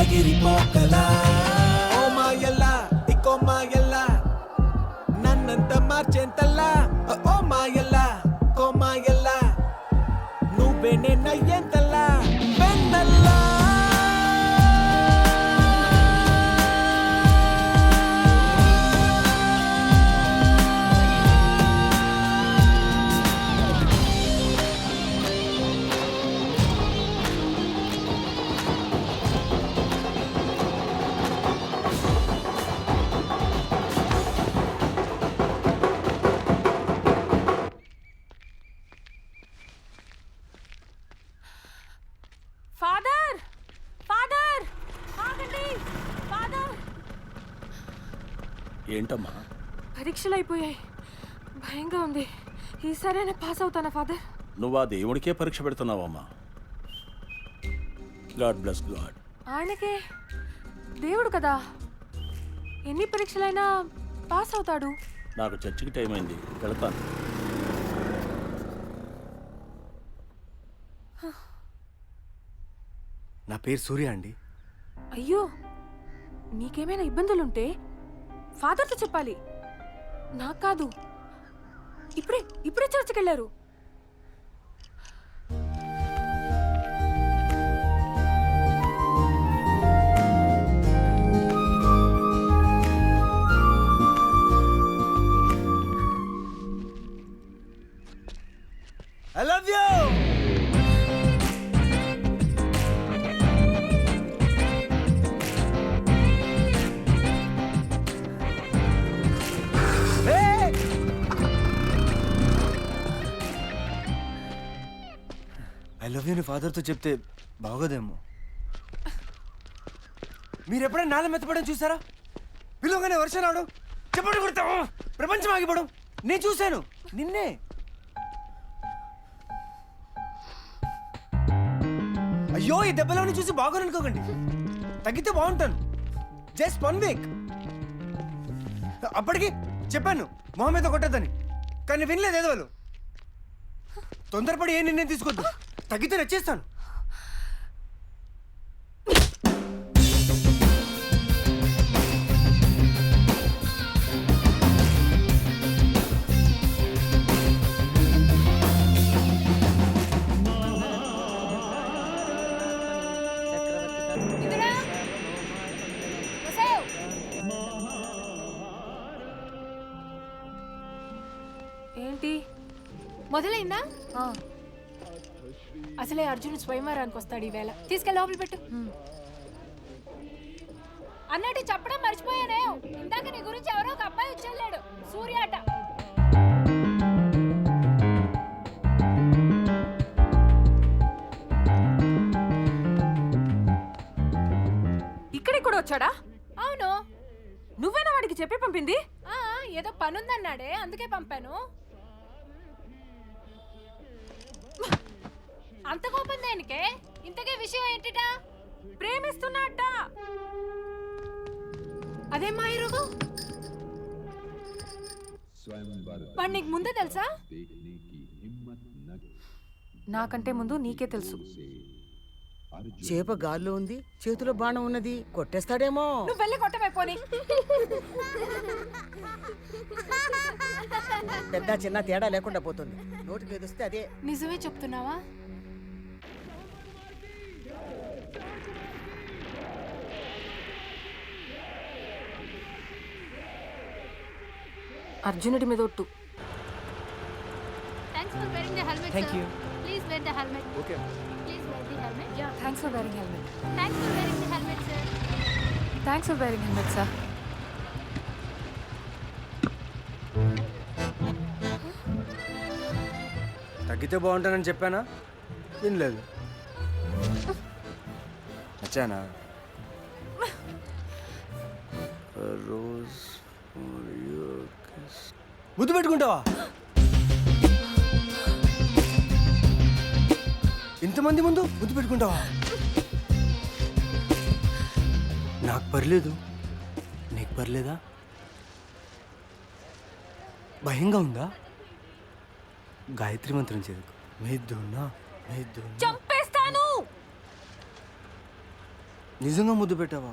ఎగిరిపోకలా ఓ మాయల్లా ఇకో మాయల్లా నన్నంత మార్చేంతల్లా ఓ మాయల్లా కో మాయల్లా నువ్వే నేనయ్యేంతల్లా వెన్నల్లా father father ఆగండి father. ఏంటమ్మా? పరీక్షలు అయిపోయాయి, భయంగా ఉంది. ఈసారైనా పాస్ అవుతానా ఫాదర్? నువ్వు ఆ దేవుడికే పరీక్ష పెడుతున్నావమ్మా. God bless God. ఆయనకే దేవుడు కదా, ఎన్ని పరీక్షలైనా పాస్ అవుతాడు. నాకు చర్చికి టైం అయింది, వెళతాను. నా పేరు సూర్య అండి. అయ్యో, నీకేమైనా ఇబ్బందులుంటే ఫాదర్తో చెప్పాలి, నాకు కాదు. ఇప్పుడే చర్చికి వెళ్ళారు. I love you. I love you నీ ఫాదర్తో చెప్తే బాగోదేమో. మీరు ఎప్పుడైనా నాన్న మెత్తపడడం చూసారా? పిలువగానే వర్షం రావడం, చెప్పడం కొడతాం, ప్రపంచం ఆగిపోవడం నేను చూశాను నిన్నే. అయ్యో, ఈ దెబ్బలని చూసి బాగోను అనుకోకండి, తగ్గితే బాగుంటాను. Just 1 week. అప్పటికి చెప్పాను మొహం మీద కొట్టద్దని, కానీ వినలేదు ఏదో వాళ్ళు. తొందరపడి ఏ నిర్ణయం తీసుకోవద్దు, తగ్గితే నచ్చేస్తాను. ఏంటి మొదలైందా? అసలే అర్జునుడు స్వయంవరానికి వస్తాడు ఈవేళ. తీసుకెళ్ళి లోపల పెట్టు. అన్నట్టు చెప్పడం మర్చిపోయానే, ఇందాక నీ గురించి ఎవరో ఒక అబ్బాయి వచ్చేళ్ళాడు, సూర్య అట. ఇక్కడికి కూడా వచ్చాడా? అవును. నువ్వేనా వాడికి చెప్పి పంపింది? ఏదో పనుందన్నాడే, అందుకే పంపాను. అంత కోపం దేనికే? ఇంతకే విషయం ఏంటిటా? ప్రేమిస్తున్నట్ట. అదే మాయరుగు. వాడు నీకు ముందే తెలుసా? నాకంటే ముందు నీకే తెలుసు. చేప గాల్లో ఉంది, చేతిలో బాణం ఉన్నది, కొట్టేస్తాడేమో. నువ్వు వెళ్ళి కొట్టమైపోని. పెద్ద చిన్న తేడా లేకుండా పోతుంది, నోటికి ఎదుస్తే అదే. నిజమే చెప్తున్నావా? అర్జునుడి మీద ఒట్టు. Thanks for wearing the helmet. Thank you. Please wear the helmet. Okay. Please wear the helmet. Yeah, thanks for wearing helmet. Thanks for wearing the helmet sir. Thanks for wearing helmet sir. తగ్గితే బాగుంటానని చెప్పానా? వినలేదు. వచ్చానా? Rose ముద్దు పెట్టుకుంటావా? ఇంతమంది ముందు ముద్దు పెట్టుకుంటావా? నాకు పర్లేదు, నీకు పర్లేదా? భయంగా ఉందా? గాయత్రి మంత్రం చదువుకో. చంపేస్తాను. నిజంగా ముద్దు పెట్టావా?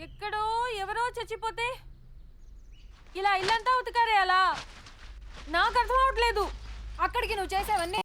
ఎక్కడో ఎవరో చచ్చిపోతే ఇలా ఇల్లంతా ఉతకారేయాలా? నాకు అర్థం అవట్లేదు. అక్కడికి నువ్వు చేసేవన్నీ